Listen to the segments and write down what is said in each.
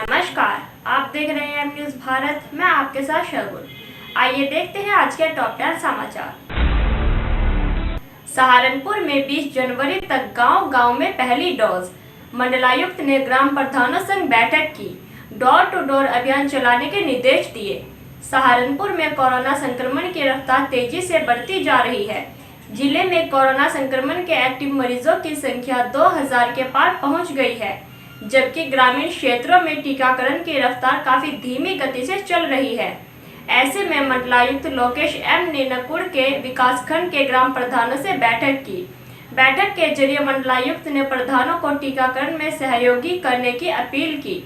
नमस्कार, आप देख रहे हैं न्यूज़ भारत। मैं आपके साथ शगुन। आइए देखते हैं आज के टॉप 10 समाचार। सहारनपुर में 20 जनवरी तक गांव-गांव में पहली डोज। मंडलायुक्त ने ग्राम प्रधानों संग बैठक की। डोर टू डोर अभियान चलाने के निर्देश दिए। सहारनपुर में कोरोना संक्रमण की रफ्तार तेजी से बढ़ती जा रही है। जिले में कोरोना संक्रमण के एक्टिव मरीजों की संख्या 2000 के पार पहुंच गई है, जबकि ग्रामीण क्षेत्रों में टीकाकरण की रफ्तार काफी धीमी गति से चल रही है। ऐसे में मंडलायुक्त लोकेश एम ने नकुड़ के विकासखंड के ग्राम प्रधानों से बैठक की। बैठक के जरिए मंडलायुक्त ने प्रधानों को टीकाकरण में सहयोगी करने की अपील की।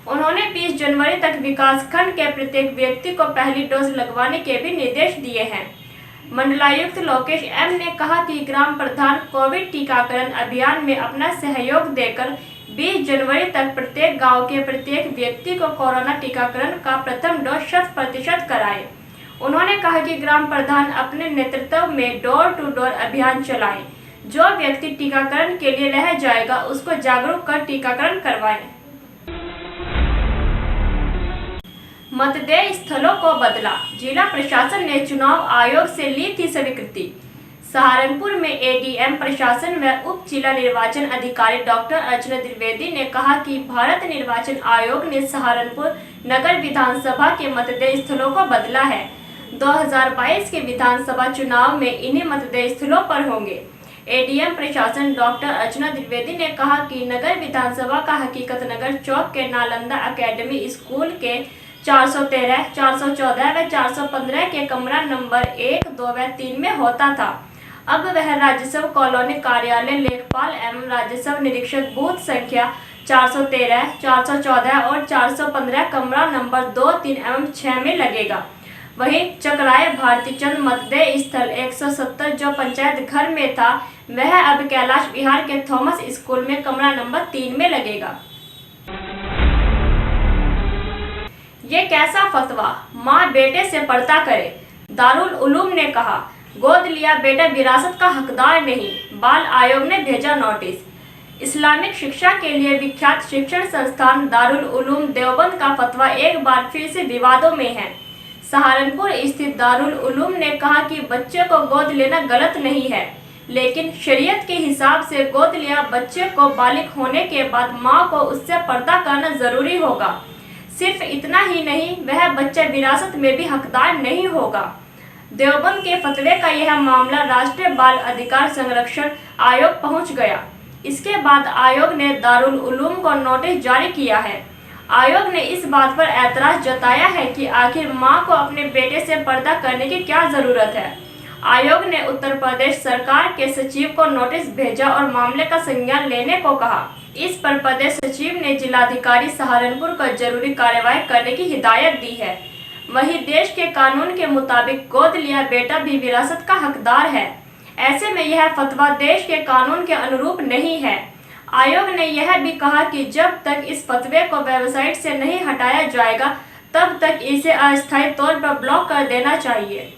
उन्होंने 20 जनवरी तक विकासखंड के प्रत्येक व्यक्ति को पहली डोज लगवाने के भी निर्देश दिए हैं। मंडलायुक्त लोकेश एम ने कहा कि ग्राम प्रधान कोविड टीकाकरण अभियान में अपना सहयोग देकर 20 जनवरी तक प्रत्येक गांव के प्रत्येक व्यक्ति को कोरोना टीकाकरण का प्रथम डोज 100% कराएं। उन्होंने कहा कि ग्राम प्रधान अपने नेतृत्व में डोर टू डोर अभियान चलाएं। जो व्यक्ति टीकाकरण के लिए रह जाएगा उसको जागरूक कर टीकाकरण करवाएं। मतदेय स्थलों को बदला। जिला प्रशासन ने चुनाव आयोग से ली थी स्वीकृति। सहारनपुर में एडीएम प्रशासन व उप जिला निर्वाचन अधिकारी डॉक्टर अर्चना द्विवेदी ने कहा कि भारत निर्वाचन आयोग ने सहारनपुर नगर विधानसभा के मतदेय स्थलों को बदला है। 2022 के विधानसभा चुनाव में इन्हीं मतदेय स्थलों पर होंगे। एडीएम प्रशासन डॉक्टर अर्चना द्विवेदी ने कहा कि नगर विधानसभा का हकीकत नगर चौक के नालंदा अकेडमी स्कूल के 413, 414 व 415 के कमरा नंबर 1, 2 व 3 में होता था। अब वह राजस्व कॉलोनी कार्यालय लेखपाल एवं राजस्व निरीक्षक बूथ संख्या 413, 414 और 415 कमरा नंबर 2, 3 एवं 6 में लगेगा। वहीं चक्राय भारती चंद मतदेय स्थल 170 जो पंचायत घर में था, वह अब कैलाश विहार के थॉमस स्कूल में कमरा नंबर 3 में लगेगा। ये कैसा फतवा, माँ बेटे से पर्दा करे। दारुल उलूम ने कहा, गोद लिया बेटा विरासत का हकदार नहीं। बाल आयोग ने भेजा नोटिस। इस्लामिक शिक्षा के लिए विख्यात शिक्षण संस्थान दारुल उलूम देवबंद का फतवा एक बार फिर से विवादों में है। सहारनपुर स्थित दारुल उलूम ने कहा कि बच्चे को गोद लेना गलत नहीं है, लेकिन शरीयत के हिसाब से गोद लिया बच्चे को बालिग होने के बाद माँ को उससे पर्दा करना जरूरी होगा। सिर्फ इतना ही नहीं, वह बच्चा विरासत में भी हकदार नहीं होगा। देवबंद के फतवे का यह मामला राष्ट्रीय बाल अधिकार संरक्षण आयोग पहुंच गया। इसके बाद आयोग ने दारुल उलूम को नोटिस जारी किया है। आयोग ने इस बात पर ऐतराज जताया है कि आखिर मां को अपने बेटे से पर्दा करने की क्या जरूरत है। आयोग ने उत्तर प्रदेश सरकार के सचिव को नोटिस भेजा और मामले का संज्ञान लेने को कहा। इस पर प्रदेश सचिव ने जिलाधिकारी सहारनपुर को जरूरी कार्रवाई करने की हिदायत दी है। वहीं देश के कानून के मुताबिक गोद लिया बेटा भी विरासत का हकदार है। ऐसे में यह फतवा देश के कानून के अनुरूप नहीं है। आयोग ने यह भी कहा कि जब तक इस फतवे को वेबसाइट से नहीं हटाया जाएगा, तब तक इसे अस्थायी तौर पर ब्लॉक कर देना चाहिए।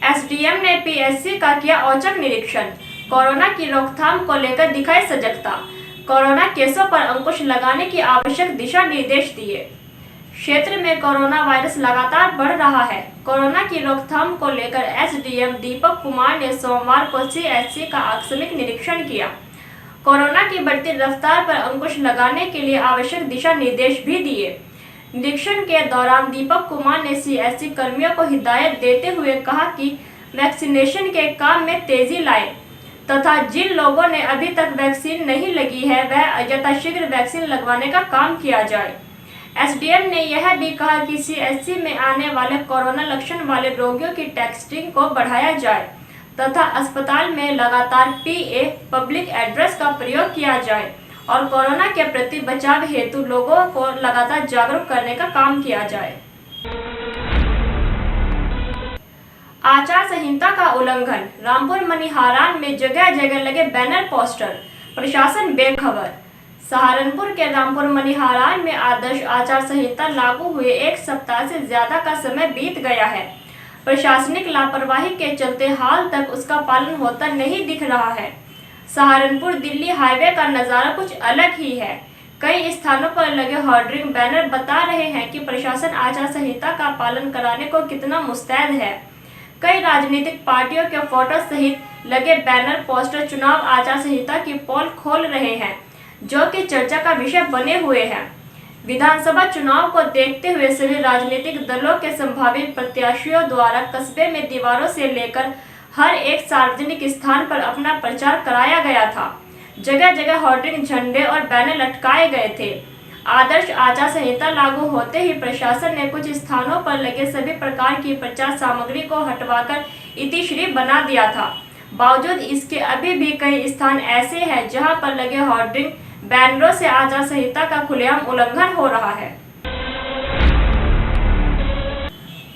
एसडीएम ने पीएचसी का किया औचक निरीक्षण। कोरोना की रोकथाम को लेकर दिखाई सजगता। कोरोना केसों पर अंकुश लगाने की आवश्यक दिशा निर्देश दिए। क्षेत्र में कोरोना वायरस लगातार बढ़ रहा है। कोरोना की रोकथाम को लेकर एसडीएम दीपक कुमार ने सोमवार को सीएचसी का आकस्मिक निरीक्षण किया। कोरोना की बढ़ती रफ्तार पर अंकुश लगाने के लिए आवश्यक दिशा निर्देश भी दिए। निरीक्षण के दौरान दीपक कुमार ने सीएचसी कर्मियों को हिदायत देते हुए कहा कि वैक्सीनेशन के काम में तेजी लाए तथा जिन लोगों ने अभी तक वैक्सीन नहीं लगी है, वह यथाशीघ्र वैक्सीन लगवाने का काम किया जाए। एसडीएम ने यह भी कहा कि सीएचसी में आने वाले कोरोना लक्षण वाले रोगियों की टेस्टिंग को बढ़ाया जाए तथा अस्पताल में लगातार पीए पब्लिक एड्रेस का प्रयोग किया जाए और कोरोना के प्रति बचाव हेतु लोगों को लगातार जागरूक करने का काम किया जाए। आचार संहिता का उल्लंघन। रामपुर मनिहारान में जगह जगह लगे बैनर पोस्टर, प्रशासन बेखबर। सहारनपुर के रामपुर मनिहारान में आदर्श आचार संहिता लागू हुए 1 सप्ताह से ज्यादा का समय बीत गया है। प्रशासनिक लापरवाही के चलते हाल तक उसका पालन होता नहीं दिख रहा है। सहारनपुर दिल्ली हाईवे का नज़ारा कुछ अलग ही है। कई स्थानों पर लगे होर्डिंग बैनर बता रहे हैं कि प्रशासन आचार संहिता का पालन कराने को कितना मुस्तैद है। कई राजनीतिक पार्टियों के फोटो सहित लगे बैनर पोस्टर चुनाव आचार संहिता की पोल खोल रहे हैं, जो कि चर्चा का विषय बने हुए हैं। विधानसभा चुनाव को देखते हुए सभी राजनीतिक दलों के संभावित प्रत्याशियों द्वारा कस्बे में दीवारों से लेकर हर एक सार्वजनिक स्थान पर अपना प्रचार कराया गया था। जगह जगह होर्डिंग, झंडे और बैनर लटकाए गए थे। आदर्श आचार संहिता लागू होते ही प्रशासन ने कुछ स्थानों पर लगे सभी प्रकार की प्रचार सामग्री को हटवाकर इतिश्री बना दिया था। बावजूद इसके अभी भी कई स्थान ऐसे हैं जहां पर लगे होर्डिंग बैनरों से आचार संहिता का खुलेआम उल्लंघन हो रहा है।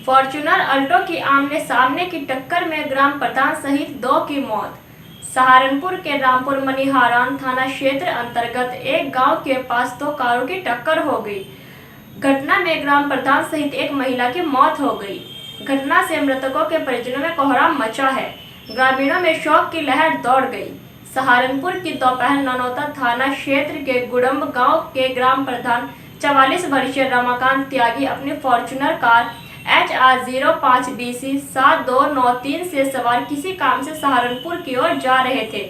फॉर्च्यूनर अल्टो की आमने सामने की टक्कर में ग्राम प्रधान सहित 2 की मौत। सहारनपुर के रामपुर मनिहारान थाना क्षेत्र अंतर्गत एक गांव के पास 2 कारों की टक्कर हो गई। घटना में ग्राम प्रधान सहित एक महिला की मौत हो गई। घटना से मृतकों के परिजनों में कोहराम मचा है। ग्रामीणों में शोक की लहर दौड़ गई। सहारनपुर की दोपहर ननौता थाना क्षेत्र के गुडम्ब गांव के ग्राम प्रधान 44 वर्षीय रमाकांत त्यागी अपनी फॉर्च्यूनर कार HR05BC 7293 से सवार किसी काम से सहारनपुर की ओर जा रहे थे।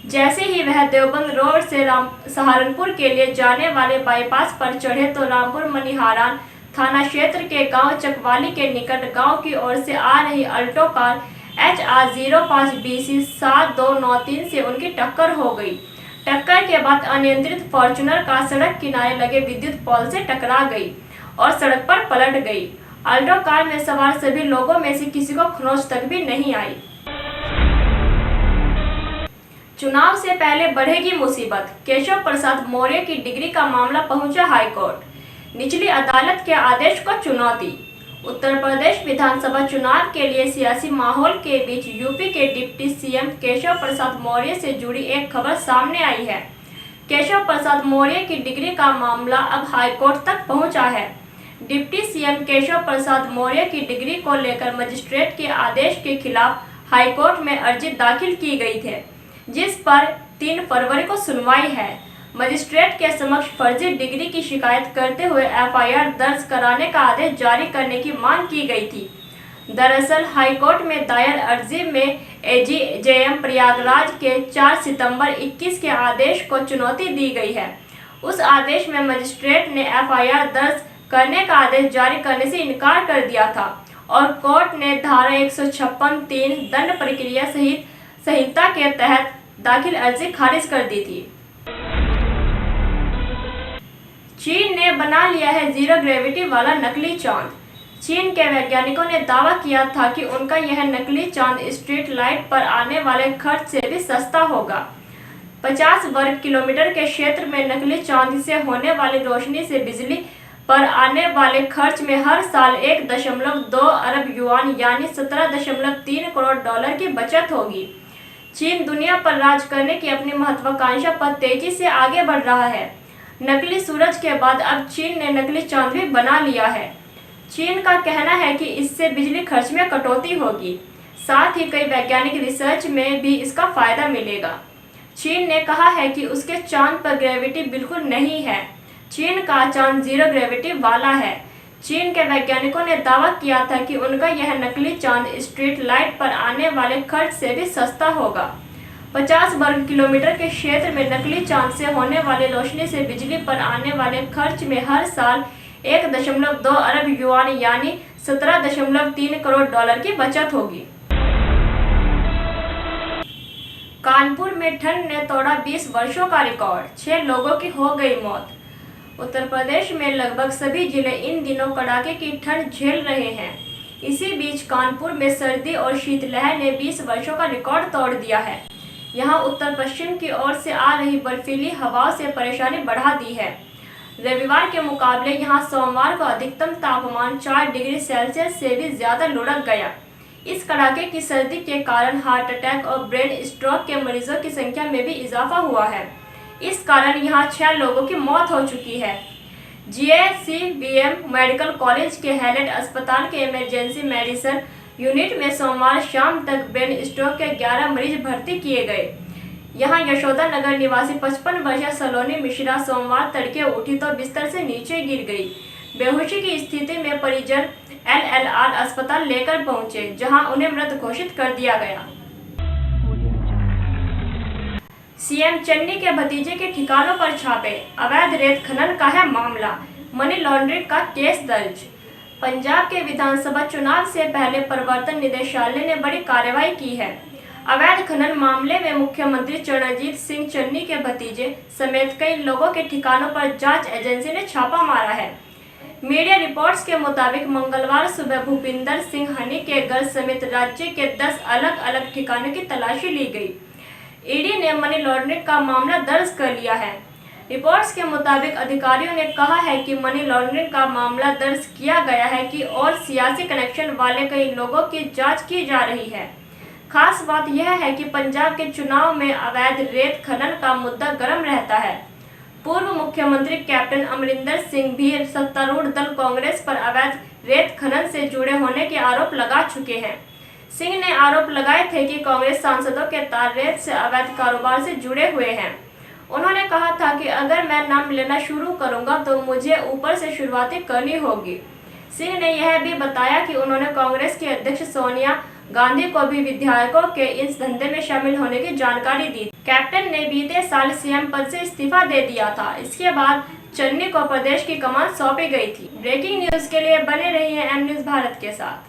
जैसे ही वह देवबंद रोड से सहारनपुर के लिए जाने वाले बाईपास पर चढ़े तो रामपुर मनिहारान थाना क्षेत्र के गांव चकवाली के निकट गांव की ओर से आ रही अल्टो कार HR05BC 7293 से उनकी टक्कर हो गई। टक्कर के बाद अनियंत्रित फॉर्च्यूनर कार सड़क किनारे लगे विद्युत पोल से टकरा गई और सड़क पर पलट गई। अल्टो कार में सवार सभी लोगों में से किसी को खरोंच तक भी नहीं आई। चुनाव से पहले बढ़ेगी मुसीबत, केशव प्रसाद मौर्य की डिग्री का मामला पहुंचा हाईकोर्ट। निचली अदालत के आदेश को चुनौती। उत्तर प्रदेश विधानसभा चुनाव के लिए सियासी माहौल के बीच यूपी के डिप्टी सीएम केशव प्रसाद मौर्य से जुड़ी एक खबर सामने आई है। केशव प्रसाद मौर्य की डिग्री का मामला अब हाईकोर्ट तक पहुंचा है। डिप्टी सीएम केशव प्रसाद मौर्य की डिग्री को लेकर मजिस्ट्रेट के आदेश के खिलाफ हाईकोर्ट में अर्जी दाखिल की गई थी, जिस पर 3 फरवरी को सुनवाई है। मजिस्ट्रेट के समक्ष फर्जी डिग्री की शिकायत करते हुए FIR दर्ज कराने का आदेश जारी करने की मांग की गई थी। दरअसल हाईकोर्ट में दायर अर्जी में AGJM प्रयागराज के 4 सितंबर 21 के आदेश को चुनौती दी गई है। उस आदेश में मजिस्ट्रेट ने FIR दर्ज करने का आदेश जारी करने से इनकार कर दिया था और कोर्ट ने धारा 156(3) दंड प्रक्रिया संहिता के तहत दाखिल अर्जी खारिज कर दी थी। चीन ने बना लिया है 0 ग्रेविटी वाला नकली चांद। चीन के वैज्ञानिकों ने दावा किया था कि उनका यह नकली चांद स्ट्रीट लाइट पर आने वाले खर्च से भी सस्ता होगा। 50 वर्ग किलोमीटर के क्षेत्र में नकली चांद से होने वाली रोशनी से बिजली पर आने वाले खर्च में हर साल 1.2 अरब युआन यानी 17.3 करोड़ डॉलर की बचत होगी। चीन दुनिया पर राज करने की अपनी महत्वाकांक्षा पर तेजी से आगे बढ़ रहा है। नकली सूरज के बाद अब चीन ने नकली चांद भी बना लिया है। चीन का कहना है कि इससे बिजली खर्च में कटौती होगी, साथ ही कई वैज्ञानिक रिसर्च में भी इसका फायदा मिलेगा। चीन ने कहा है कि उसके चांद पर ग्रेविटी बिल्कुल नहीं है। चीन का चांद 0 ग्रेविटी वाला है। चीन के वैज्ञानिकों ने दावा किया था कि उनका यह नकली चांद स्ट्रीट लाइट पर आने वाले खर्च से भी सस्ता होगा। 50 वर्ग किलोमीटर के क्षेत्र में नकली चांद से होने वाली रोशनी से बिजली पर आने वाले खर्च में हर साल 1.2 अरब युआन यानी 17.3 करोड़ डॉलर की बचत होगी। कानपुर में ठंड ने तोड़ा 20 वर्षों का रिकॉर्ड, 6 लोगों की हो गई मौत। उत्तर प्रदेश में लगभग सभी जिले इन दिनों कड़ाके की ठंड झेल रहे हैं। इसी बीच कानपुर में सर्दी और शीतलहर ने 20 वर्षों का रिकॉर्ड तोड़ दिया है। यहां उत्तर पश्चिम की ओर से आ रही बर्फीली हवाओं से परेशानी बढ़ा दी है। रविवार के मुकाबले यहां सोमवार को अधिकतम तापमान 4 डिग्री सेल्सियस से भी ज्यादा लुढ़क गया। इस कड़ाके की सर्दी के कारण हार्ट अटैक और ब्रेन स्ट्रोक के मरीजों की संख्या में भी इजाफा हुआ है। इस कारण यहां 6 लोगों की मौत हो चुकी है। GACBM मेडिकल कॉलेज के हैलेट अस्पताल के इमरजेंसी मेडिसिन यूनिट में सोमवार शाम तक ब्रेन स्ट्रोक के 11 मरीज भर्ती किए गए। यहाँ यशोदा नगर निवासी 55 वर्षीय सलोनी मिश्रा सोमवार तड़के उठी तो बिस्तर से नीचे गिर गई। बेहोशी की स्थिति में परिजन LLR अस्पताल लेकर पहुंचे, जहां उन्हें मृत घोषित कर दिया गया। सीएम चन्नी के भतीजे के ठिकानों पर छापे, अवैध रेत खनन का है मामला, मनी लॉन्ड्रिंग का केस दर्ज। पंजाब के विधानसभा चुनाव से पहले प्रवर्तन निदेशालय ने बड़ी कार्रवाई की है। अवैध खनन मामले में मुख्यमंत्री चरणजीत सिंह चन्नी के भतीजे समेत कई लोगों के ठिकानों पर जांच एजेंसी ने छापा मारा है। मीडिया रिपोर्ट्स के मुताबिक मंगलवार सुबह भूपिंदर सिंह हनी के घर समेत राज्य के 10 अलग अलग ठिकानों की तलाशी ली गई। ईडी ने मनी लॉन्ड्रिंग का मामला दर्ज कर लिया है। रिपोर्ट्स के मुताबिक अधिकारियों ने कहा है कि मनी लॉन्ड्रिंग का मामला दर्ज किया गया है कि और सियासी कनेक्शन वाले कई लोगों की जांच की जा रही है। खास बात यह है कि पंजाब के चुनाव में अवैध रेत खनन का मुद्दा गर्म रहता है। पूर्व मुख्यमंत्री कैप्टन अमरिंदर सिंह भी सत्तारूढ़ दल कांग्रेस पर अवैध रेत खनन से जुड़े होने के आरोप लगा चुके हैं। सिंह ने आरोप लगाए थे कि कांग्रेस सांसदों के तार रेत से अवैध कारोबार से जुड़े हुए हैं। उन्होंने कहा था कि अगर मैं नाम लेना शुरू करूंगा तो मुझे ऊपर से शुरुआत करनी होगी। सिंह ने यह भी बताया कि उन्होंने कांग्रेस की अध्यक्ष सोनिया गांधी को भी विधायकों के इस धंधे में शामिल होने की जानकारी दी। कैप्टन ने बीते साल सीएम पद से इस्तीफा दे दिया था। इसके बाद चन्नी को प्रदेश की कमान सौंपी गई थी। ब्रेकिंग न्यूज के लिए बने रहिए एम न्यूज भारत के साथ।